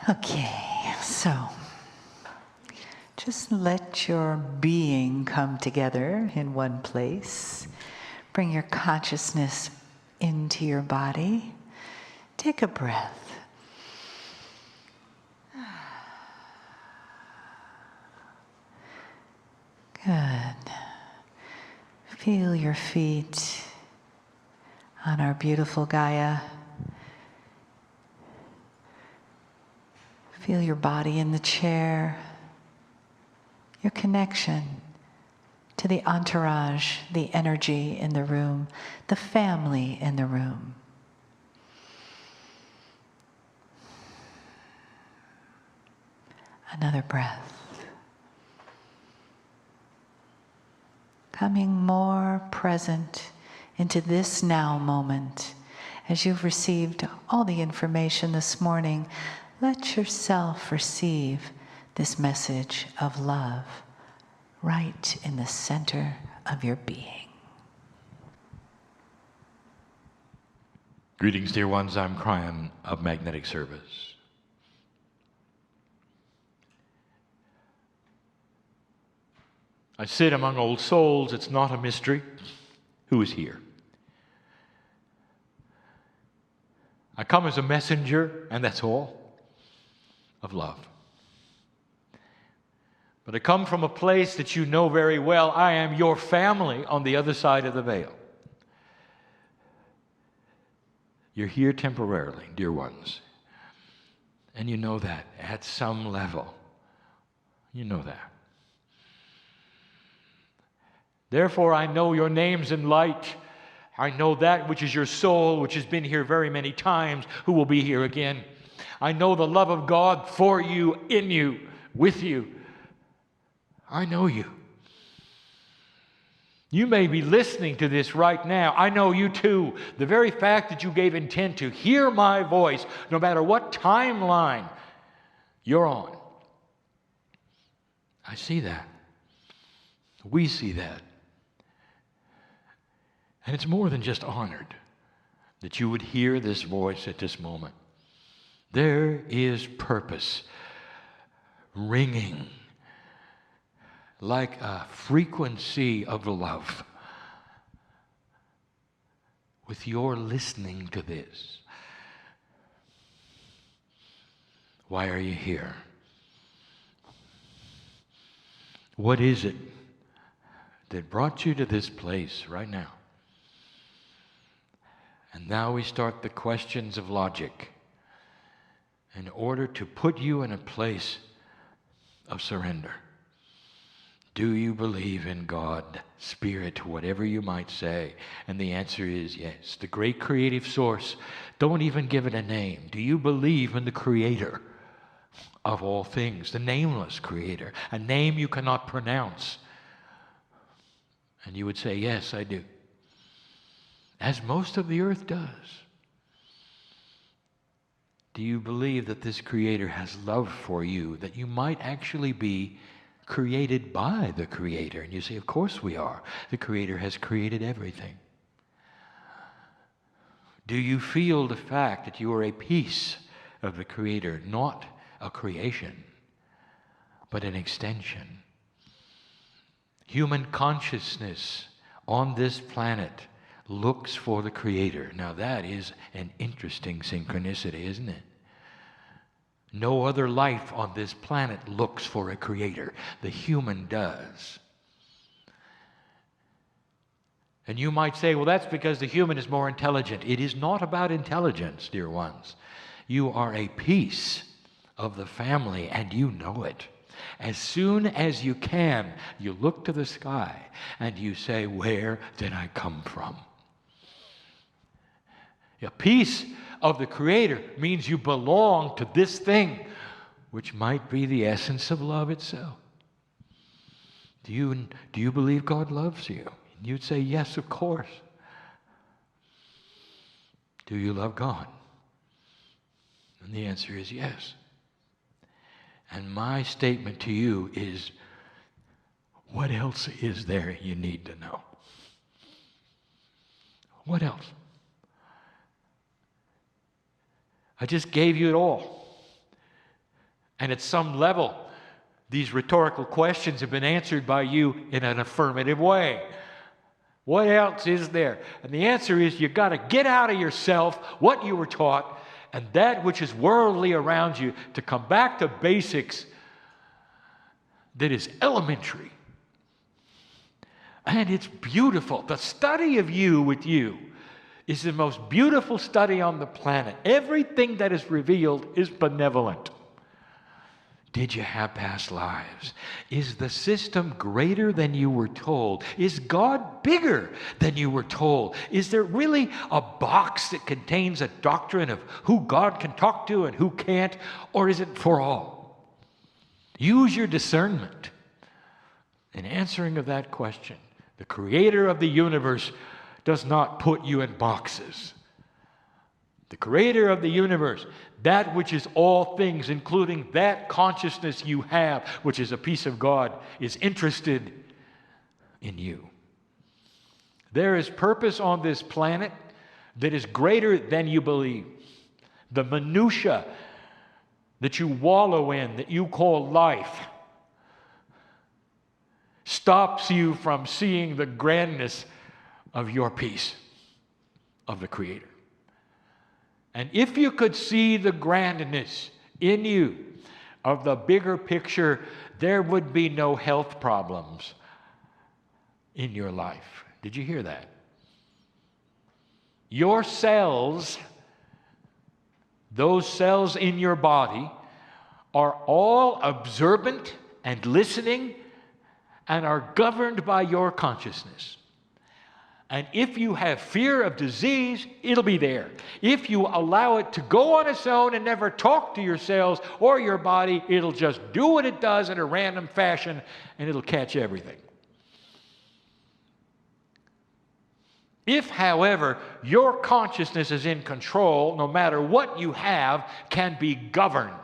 Okay, so just let your being come together in one place. Bring your consciousness into your body. Take a breath. Good. Feel your feet on our beautiful Gaia. Feel your body in the chair. Your connection to the entourage, the energy in the room, the family in the room. Another breath. Coming more present into this now moment. As you've received all the information this morning, let yourself receive this message of love right in the center of your being. Greetings, dear ones. I'm Kryon of Magnetic Service. I sit among old souls. It's not a mystery who is here. I come as a messenger, and that's all, of love. But I come from a place that you know very well. I am your family on the other side of the veil. You're here temporarily, dear ones. And you know that at some level. You know that. Therefore, I know your names in light. I know that which is your soul, which has been here very many times, who will be here again. I know the love of God for you, in you, with you. I know you. You may be listening to this right now. I know you too. The very fact that you gave intent to hear my voice, no matter what timeline you're on. I see that. We see that. And it's more than just honored that you would hear this voice at this moment. There is purpose ringing like a frequency of love with your listening to this. Why are you here? What is it that brought you to this place right now? And now we start the questions of logic in order to put you in a place of surrender. Do you believe in God, Spirit, whatever you might say? And the answer is yes. The great creative source, don't even give it a name. Do you believe in the Creator of all things, the nameless Creator, a name you cannot pronounce? And you would say, yes, I do. As most of the earth does. Do you believe that this Creator has love for you, that you might actually be created by the Creator? And you say, of course we are. The Creator has created everything. Do you feel the fact that you are a piece of the Creator, not a creation, but an extension? Human consciousness on this planet looks for the Creator. Now that is an interesting synchronicity, isn't it? No other life on this planet looks for a Creator. The human does. And you might say, well, that's because the human is more intelligent. It is not about intelligence, dear ones. You are a piece of the family, and you know it. As soon as you can, you look to the sky and you say, where did I come from? A piece of the Creator means you belong to this thing, which might be the essence of love itself. Do you believe God loves you? And you'd say, yes, of course. Do you love God? And the answer is yes. And my statement to you is, what else is there you need to know? What else? I just gave you it all. And at some level, these rhetorical questions have been answered by you in an affirmative way. What else is there? And the answer is you've got to get out of yourself what you were taught and that which is worldly around you to come back to basics that is elementary. And it's beautiful. The study of you with you is the most beautiful study on the planet. Everything that is revealed is benevolent. Did you have past lives? Is the system greater than you were told? Is God bigger than you were told? Is there really a box that contains a doctrine of who God can talk to and who can't? Or is it for all? Use your discernment in answering of that question. The Creator of the universe does not put you in boxes. The Creator of the universe, that which is all things, including that consciousness you have, which is a piece of God, is interested in you. There is purpose on this planet that is greater than you believe. The minutia that you wallow in, that you call life, stops you from seeing the grandness of your piece of the Creator. And if you could see the grandness in you of the bigger picture, there would be no health problems in your life. Did you hear that? Your cells, those cells in your body, are all observant and listening and are governed by your consciousness. And if you have fear of disease, it'll be there. If you allow it to go on its own and never talk to your cells or your body, it'll just do what it does in a random fashion and it'll catch everything. If, however, your consciousness is in control, no matter what you have can be governed.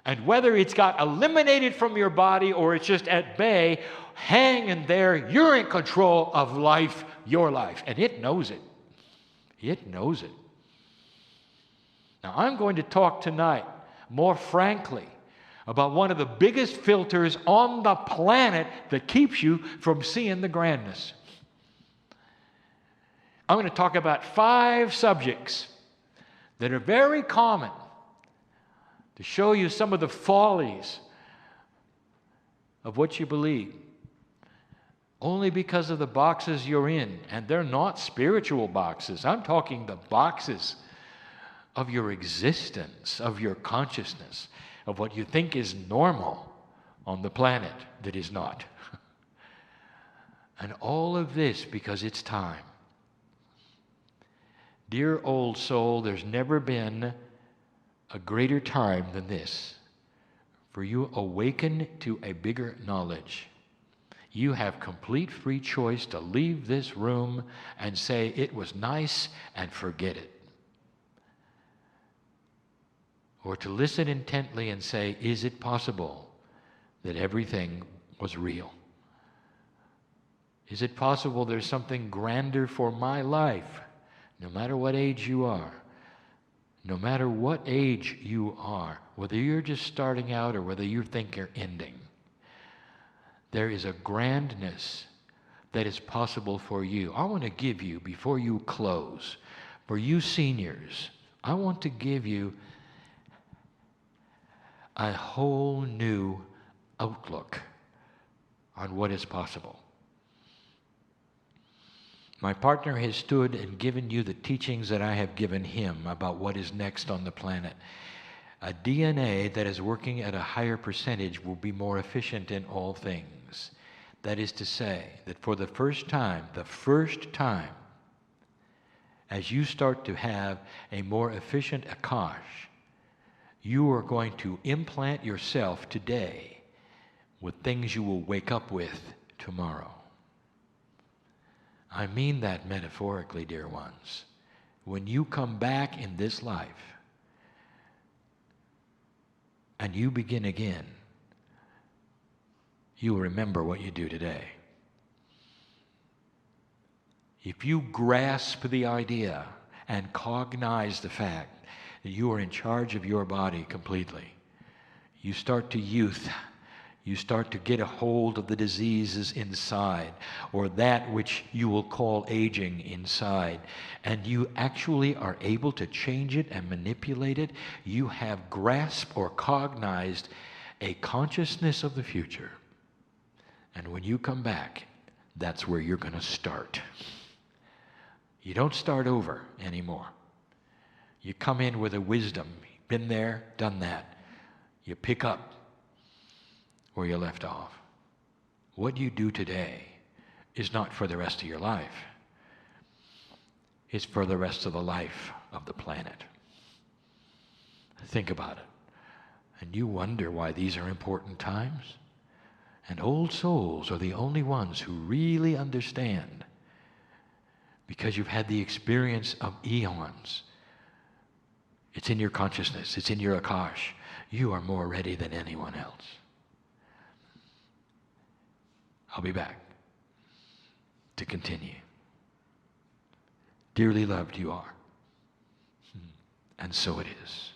And whether it's got eliminated from your body or it's just at bay, hanging there, you're in control of life, your life. And it knows it. It knows it. Now, I'm going to talk tonight more frankly about one of the biggest filters on the planet that keeps you from seeing the grandness. I'm going to talk about 5 subjects that are very common to show you some of the follies of what you believe. Only because of the boxes you're in. And they're not spiritual boxes. I'm talking the boxes of your existence, of your consciousness, of what you think is normal on the planet that is not. And all of this because it's time. Dear old soul, there's never been a greater time than this for you awaken to a bigger knowledge. You have complete free choice to leave this room and say it was nice and forget it. Or to listen intently and say, is it possible that everything was real? Is it possible there's something grander for my life? No matter what age you are, no matter what age you are, whether you're just starting out or whether you think you're ending, there is a grandness that is possible for you. I want to give you, before you close, for you seniors, I want to give you a whole new outlook on what is possible. My partner has stood and given you the teachings that I have given him about what is next on the planet. A DNA that is working at a higher percentage will be more efficient in all things. That is to say, that for the first time, as you start to have a more efficient Akash, you are going to implant yourself today with things you will wake up with tomorrow. I mean that metaphorically, dear ones. When you come back in this life and you begin again, you will remember what you do today. If you grasp the idea and cognize the fact that you are in charge of your body completely, You start to youth. You start to get a hold of the diseases inside, or that which you will call aging inside, and you actually are able to change it and manipulate it. You have grasped or cognized a consciousness of the future. And when you come back, that's where you're going to start. You don't start over anymore. You come in with a wisdom. Been there, done that. You pick up where you left off. What you do today is not for the rest of your life. It's for the rest of the life of the planet. Think about it. And you wonder why these are important times? And old souls are the only ones who really understand, because you've had the experience of eons. It's in your consciousness. It's in your akash. You are more ready than anyone else. I'll be back to continue. Dearly loved you are. And so it is.